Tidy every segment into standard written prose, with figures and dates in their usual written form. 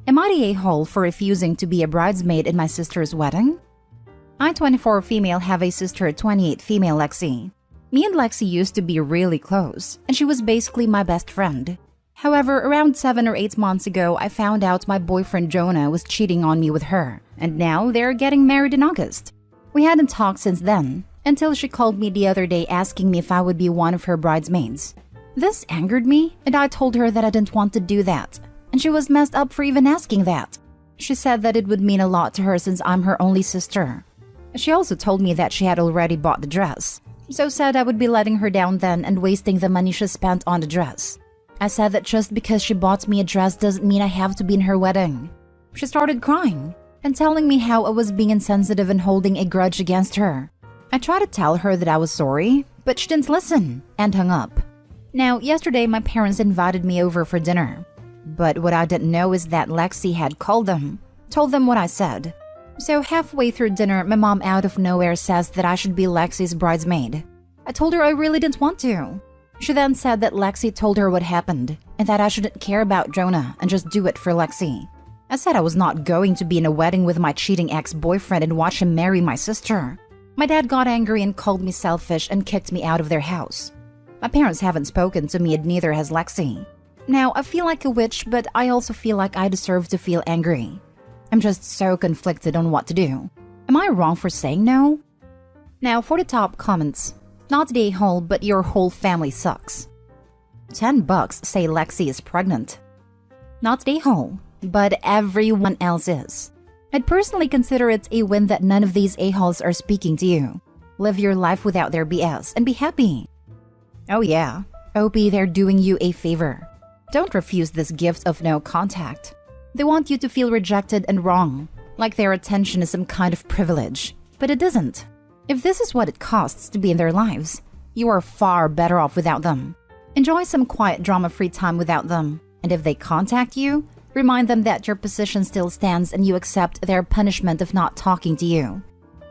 Am I the a-hole for refusing to be a bridesmaid in my sister's wedding? I, 24 female, have a sister, 28 female, Lexi. Me and Lexi used to be really close, and she was basically my best friend. However, around 7 or 8 months ago, I found out my boyfriend Jonah was cheating on me with her, and now they're getting married in August. We hadn't talked since then, until she called me the other day asking me if I would be one of her bridesmaids. This angered me, and I told her that I didn't want to do that, and she was messed up for even asking that. She said that it would mean a lot to her since I'm her only sister. She also told me that she had already bought the dress, so said I would be letting her down then and wasting the money she spent on the dress. I said that just because she bought me a dress doesn't mean I have to be in her wedding. She started crying and telling me how I was being insensitive and holding a grudge against her. I tried to tell her that I was sorry, but she didn't listen and hung up. Now, yesterday my parents invited me over for dinner. But what I didn't know is that Lexi had called them, told them what I said. So halfway through dinner, my mom out of nowhere says that I should be Lexi's bridesmaid. I told her I really didn't want to. She then said that Lexi told her what happened and that I shouldn't care about Jonah and just do it for Lexi. I said I was not going to be in a wedding with my cheating ex-boyfriend and watch him marry my sister. My dad got angry and called me selfish and kicked me out of their house. My parents haven't spoken to me and neither has Lexi. Now, I feel like a witch, but I also feel like I deserve to feel angry. I'm just so conflicted on what to do. Am I wrong for saying no? Now, for the top comments. Not the a-hole, but your whole family sucks. $10 say Lexi is pregnant. Not the a-hole, but everyone else is. I'd personally consider it a win that none of these a-holes are speaking to you. Live your life without their BS and be happy. Oh yeah, OP, they're doing you a favor. Don't refuse this gift of no contact. They want you to feel rejected and wrong, like their attention is some kind of privilege. But it isn't. If this is what it costs to be in their lives, you are far better off without them. Enjoy some quiet drama-free time without them. And if they contact you, remind them that your position still stands and you accept their punishment of not talking to you.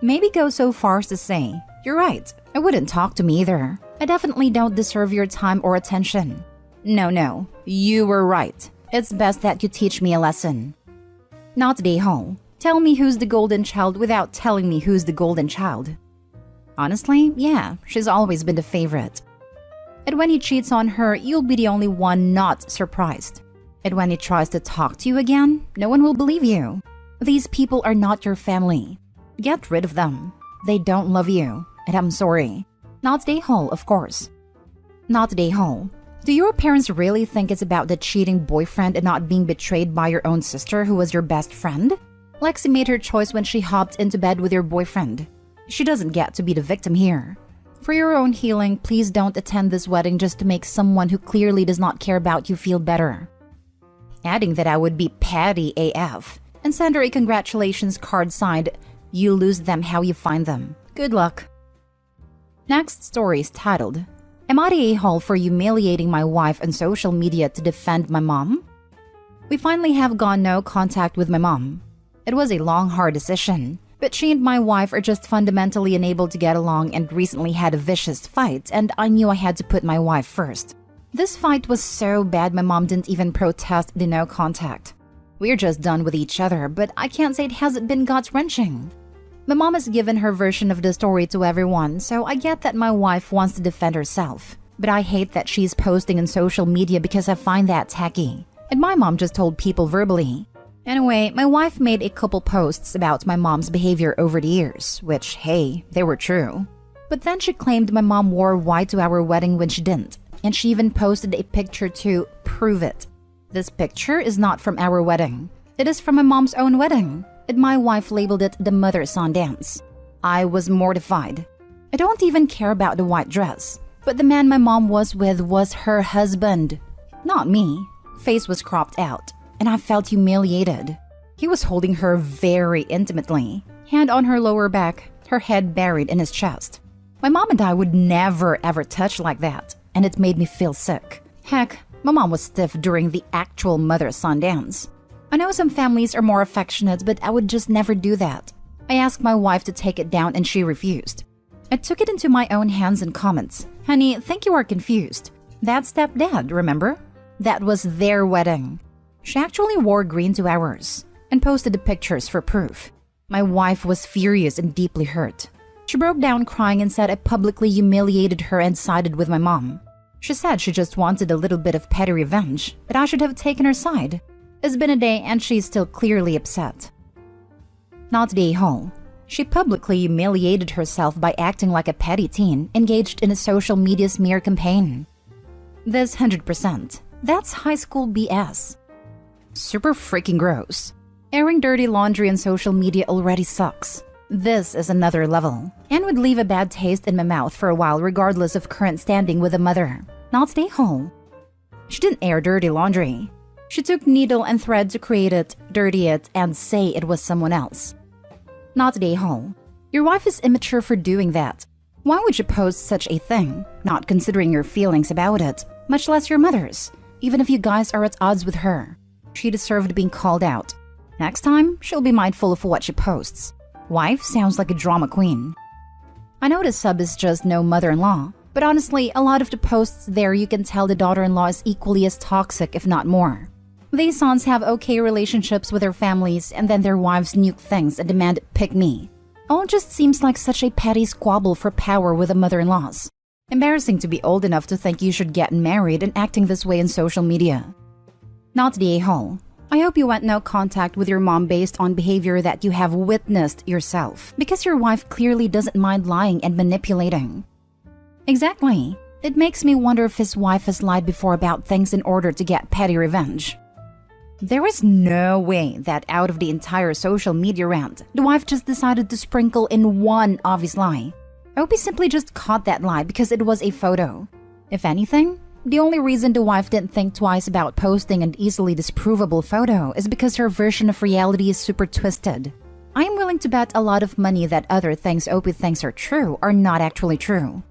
Maybe go so far as to say, "You're right, I wouldn't talk to me either. I definitely don't deserve your time or attention. No, you were right. It's best that you teach me a lesson." Not the a-hole. Tell me who's the golden child without telling me who's the golden child. Honestly, yeah, she's always been the favorite. And when he cheats on her, you'll be the only one not surprised. And when he tries to talk to you again, no one will believe you. These people are not your family. Get rid of them. They don't love you, and I'm sorry. Not the a-hole, of course. Not the a-hole. Do your parents really think it's about the cheating boyfriend and not being betrayed by your own sister who was your best friend? Lexi made her choice when she hopped into bed with your boyfriend. She doesn't get to be the victim here. For your own healing, please don't attend this wedding just to make someone who clearly does not care about you feel better. Adding that I would be petty AF and send her a congratulations card signed, "You lose them how you find them. Good luck." Next story is titled, "Am I the a-hole for humiliating my wife on social media to defend my mom?" We finally have gone no contact with my mom. It was a long, hard decision, but she and my wife are just fundamentally unable to get along and recently had a vicious fight, and I knew I had to put my wife first. This fight was so bad my mom didn't even protest the no contact. We're just done with each other, but I can't say it hasn't been gut-wrenching. My mom has given her version of the story to everyone, so I get that my wife wants to defend herself. But I hate that she's posting on social media because I find that tacky. And my mom just told people verbally. Anyway, my wife made a couple posts about my mom's behavior over the years, which, hey, they were true. But then she claimed my mom wore white to our wedding when she didn't, and she even posted a picture to prove it. This picture is not from our wedding. It is from my mom's own wedding, and my wife labeled it the mother-son dance. I was mortified. I don't even care about the white dress, but the man my mom was with was her husband, not me. Face was cropped out, and I felt humiliated. He was holding her very intimately, hand on her lower back, her head buried in his chest. My mom and I would never ever touch like that, and it made me feel sick. Heck, my mom was stiff during the actual mother-son dance. I know some families are more affectionate, but I would just never do that. I asked my wife to take it down and she refused. I took it into my own hands and comments. "Honey, think you are confused. That's stepdad, remember? That was their wedding. She actually wore green to ours and posted the pictures for proof. My wife was furious and deeply hurt. She broke down crying and said I publicly humiliated her and sided with my mom. She said she just wanted a little bit of petty revenge, but I should have taken her side. It's been a day and she's still clearly upset. Not the a-hole. She publicly humiliated herself by acting like a petty teen engaged in a social media smear campaign. This 100%. That's high school BS. Super freaking gross. Airing dirty laundry on social media already sucks. This is another level, and would leave a bad taste in my mouth for a while regardless of current standing with a mother. Not the a-hole. She didn't air dirty laundry. She took needle and thread to create it, dirty it, and say it was someone else. Not the a-hole. Your wife is immature for doing that. Why would you post such a thing, not considering your feelings about it, much less your mother's, even if you guys are at odds with her? She deserved being called out. Next time, she'll be mindful of what she posts. Wife sounds like a drama queen. I know the sub is just no mother-in-law, but honestly, a lot of the posts there you can tell the daughter-in-law is equally as toxic, if not more. These sons have okay relationships with their families, and then their wives nuke things and demand pick me. All just seems like such a petty squabble for power with the mother-in-laws. Embarrassing to be old enough to think you should get married and acting this way in social media. Not the a-hole. I hope you went no contact with your mom based on behavior that you have witnessed yourself, because your wife clearly doesn't mind lying and manipulating. Exactly. It makes me wonder if his wife has lied before about things in order to get petty revenge. There is no way that out of the entire social media rant, the wife just decided to sprinkle in one obvious lie. I hope he simply just caught that lie because it was a photo. If anything, the only reason the wife didn't think twice about posting an easily disprovable photo is because her version of reality is super twisted. I am willing to bet a lot of money that other things Opie thinks are true are not actually true.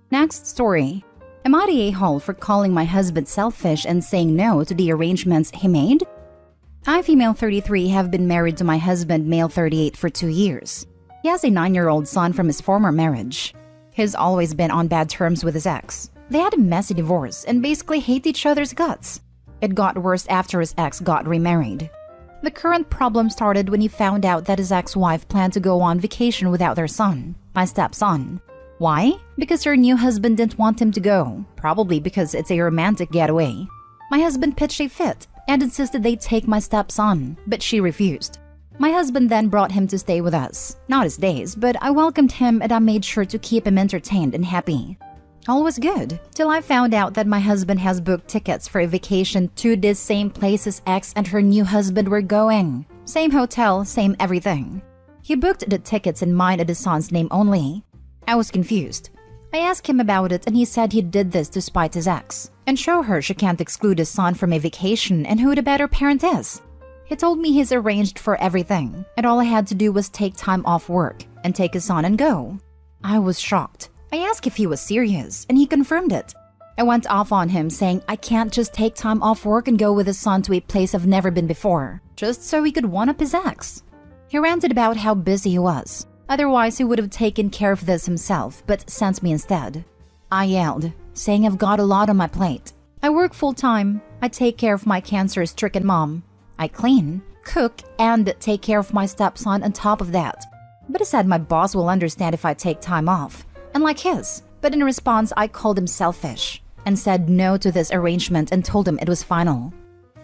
Next story. Am I the a-hole for calling my husband selfish and saying no to the arrangements he made? I, female 33, have been married to my husband, male 38, for 2 years. He has a 9-year-old son from his former marriage. He's always been on bad terms with his ex. They had a messy divorce and basically hate each other's guts. It got worse after his ex got remarried. The current problem started when he found out that his ex-wife planned to go on vacation without their son, my stepson. Why? Because her new husband didn't want him to go, probably because it's a romantic getaway. My husband pitched a fit and insisted they take my stepson, but she refused. My husband then brought him to stay with us. Not his days, but I welcomed him and I made sure to keep him entertained and happy. All was good, till I found out that my husband has booked tickets for a vacation to this same place his ex and her new husband were going. Same hotel, same everything. He booked the tickets in mine and his son's name only. I was confused. I asked him about it and he said he did this to spite his ex and show her she can't exclude his son from a vacation and who the better parent is. He told me he's arranged for everything and all I had to do was take time off work and take his son and go. I was shocked. I asked if he was serious, and he confirmed it. I went off on him saying I can't just take time off work and go with his son to a place I've never been before, just so he could one-up his ex. He ranted about how busy he was. Otherwise, he would have taken care of this himself, but sent me instead. I yelled, saying I've got a lot on my plate. I work full-time. I take care of my cancer-stricken mom. I clean, cook, and take care of my stepson on top of that. But he said my boss will understand if I take time off. And like his, but in response I called him selfish and said no to this arrangement and told him it was final.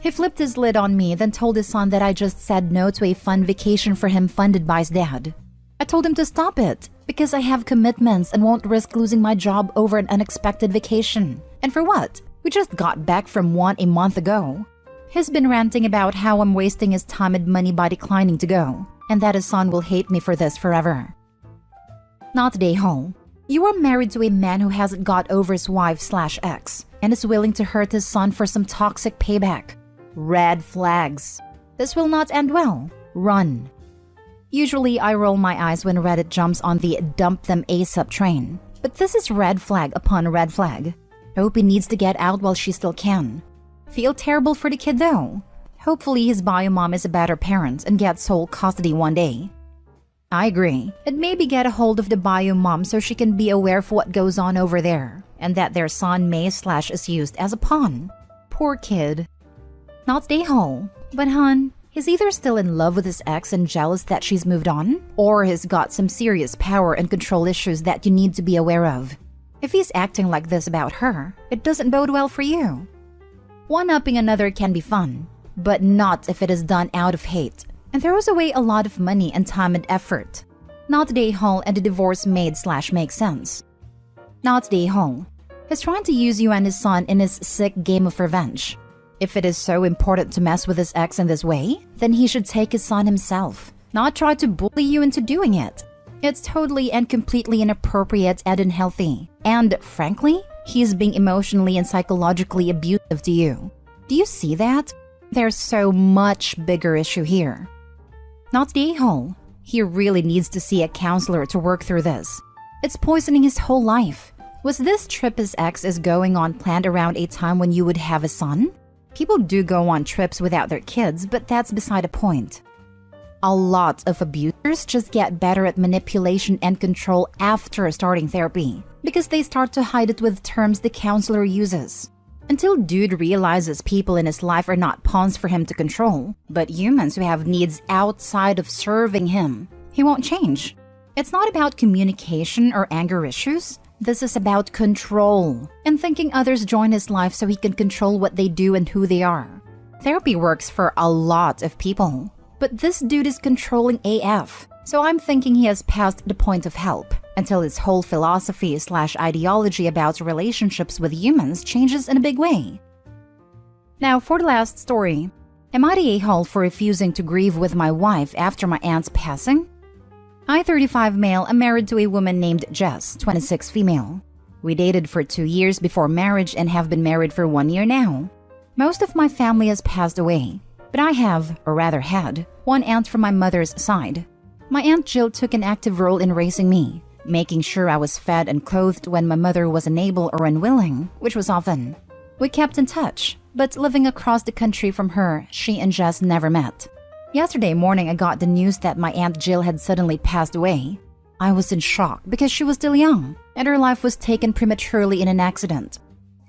He flipped his lid on me, then told his son that I just said no to a fun vacation for him funded by his dad. I told him to stop it because I have commitments and won't risk losing my job over an unexpected vacation. And for what? We just got back from one a month ago. He's been ranting about how I'm wasting his time and money by declining to go, and that his son will hate me for this forever. Not the a-hole. You are married to a man who hasn't got over his wife/ex and is willing to hurt his son for some toxic payback. Red flags. This will not end well. Run. Usually, I roll my eyes when Reddit jumps on the dump them ASAP train. But this is red flag upon red flag. Hope he needs to get out while she still can. Feel terrible for the kid though. Hopefully his bio mom is a better parent and gets sole custody one day. I agree. And maybe get a hold of the bio mom so she can be aware of what goes on over there, and that their son may/is used as a pawn. Poor kid. Not the a-hole. But hun, he's either still in love with his ex and jealous that she's moved on, or he's got some serious power and control issues that you need to be aware of. If he's acting like this about her, it doesn't bode well for you. One-upping another can be fun, but not if it is done out of hate and throws away a lot of money and time and effort. Not the a-hole and the divorce made/makes sense. Not the a-hole. He's trying to use you and his son in his sick game of revenge. If it is so important to mess with his ex in this way, then he should take his son himself, not try to bully you into doing it. It's totally and completely inappropriate and unhealthy. And frankly, he is being emotionally and psychologically abusive to you. Do you see that? There's so much bigger issue here. Not the a-hole. He really needs to see a counselor to work through this. It's poisoning his whole life. Was this trip his ex is going on planned around a time when you would have a son? People do go on trips without their kids, but that's beside the point. A lot of abusers just get better at manipulation and control after starting therapy because they start to hide it with terms the counselor uses. Until dude realizes people in his life are not pawns for him to control, but humans who have needs outside of serving him, he won't change. It's not about communication or anger issues. This is about control and thinking others join his life so he can control what they do and who they are. Therapy works for a lot of people, but this dude is controlling AF, so I'm thinking he has passed the point of help until his whole philosophy/ideology about relationships with humans changes in a big way. Now for the last story. Am I the a-hole for refusing to grieve with my wife after my aunt's passing? I, 35 male, am married to a woman named Jess, 26 female. We dated for 2 years before marriage and have been married for 1 year now. Most of my family has passed away, but I have, or rather had, one aunt from my mother's side. My Aunt Jill took an active role in raising me, making sure I was fed and clothed when my mother was unable or unwilling, which was often. We kept in touch, but living across the country from her, she and Jess never met. Yesterday morning, I got the news that my Aunt Jill had suddenly passed away. I was in shock because she was still young, and her life was taken prematurely in an accident.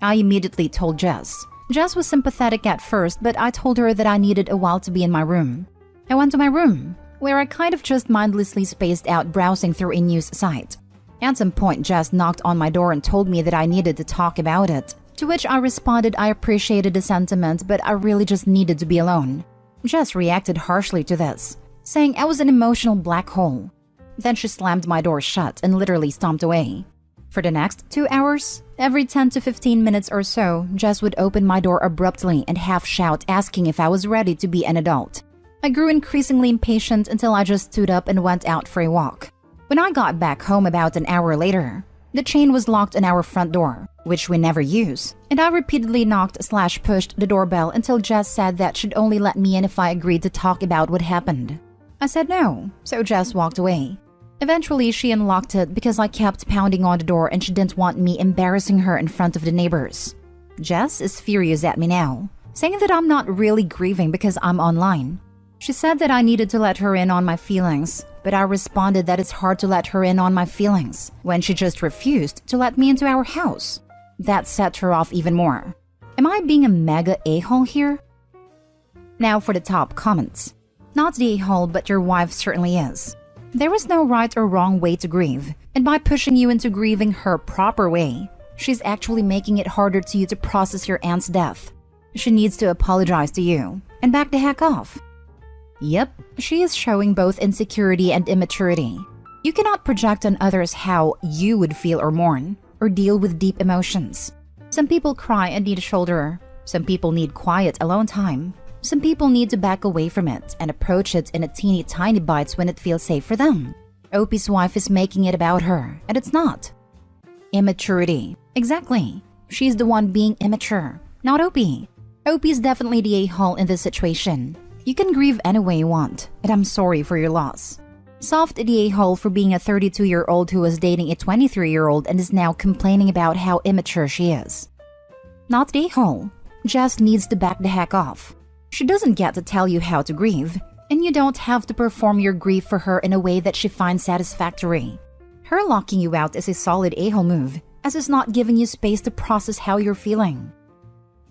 I immediately told Jess. Jess was sympathetic at first, but I told her that I needed a while to be in my room. I went to my room, where I kind of just mindlessly spaced out browsing through a news site. At some point, Jess knocked on my door and told me that I needed to talk about it, to which I responded I appreciated the sentiment, but I really just needed to be alone. Jess reacted harshly to this, saying I was an emotional black hole. Then she slammed my door shut and literally stomped away. For the next 2 hours, every 10 to 15 minutes or so, Jess would open my door abruptly and half shout asking if I was ready to be an adult. I grew increasingly impatient until I just stood up and went out for a walk. When I got back home about an hour later, the chain was locked on our front door, which we never use, and I repeatedly knocked/pushed the doorbell until Jess said that she'd only let me in if I agreed to talk about what happened. I said no, so Jess walked away. Eventually, she unlocked it because I kept pounding on the door and she didn't want me embarrassing her in front of the neighbors. Jess is furious at me now, saying that I'm not really grieving because I'm online. She said that I needed to let her in on my feelings, but I responded that it's hard to let her in on my feelings when she just refused to let me into our house. That set her off even more. Am I being a mega a-hole here? Now for the top comments. Not the a-hole, but your wife certainly is. There is no right or wrong way to grieve, and by pushing you into grieving her proper way, she's actually making it harder to you to process your aunt's death. She needs to apologize to you and back the heck off. Yep, she is showing both insecurity and immaturity. You cannot project on others how you would feel or mourn, or deal with deep emotions. Some people cry and need a shoulder. Some people need quiet alone time. Some people need to back away from it and approach it in a teeny tiny bites when it feels safe for them. Opie's wife is making it about her, and it's not. Immaturity. Exactly. She's the one being immature, not Opie. Opie is definitely the a-hole in this situation. You can grieve any way you want, and I'm sorry for your loss. Soft the a-hole for being a 32-year-old who was dating a 23-year-old and is now complaining about how immature she is. Not the a-hole. Jess needs to back the heck off. She doesn't get to tell you how to grieve, and you don't have to perform your grief for her in a way that she finds satisfactory. Her locking you out is a solid a-hole move, as it's not giving you space to process how you're feeling.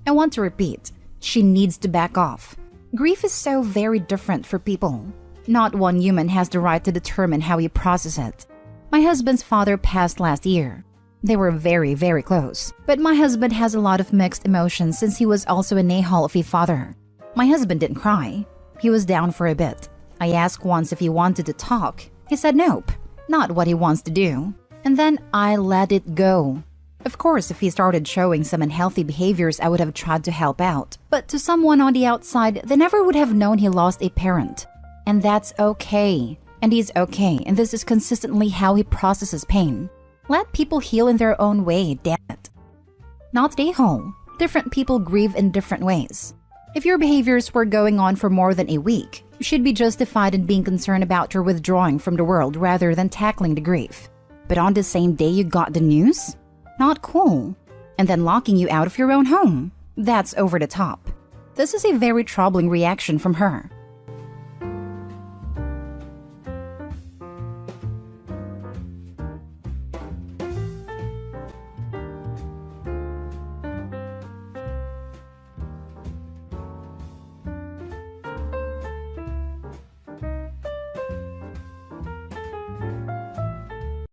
I want to repeat, She needs to back off. Grief is so very different for people. Not one human has the right to determine how you process it. My husband's father passed last year. They were very, very close. But my husband has a lot of mixed emotions since he was also an a-hole of a father. My husband didn't cry. He was down for a bit. I asked once if he wanted to talk. He said nope, not what he wants to do. And then I let it go. Of course, if he started showing some unhealthy behaviors, I would have tried to help out. But to someone on the outside, they never would have known he lost a parent. And that's okay. And he's okay, and this is consistently how he processes pain. Let people heal in their own way, damn it. Not a-hole. Different people grieve in different ways. If your behaviors were going on for more than a week, you should be justified in being concerned about your withdrawing from the world rather than tackling the grief. But on the same day you got the news? Not cool. And then locking you out of your own home? That's over the top. This is a very troubling reaction from her.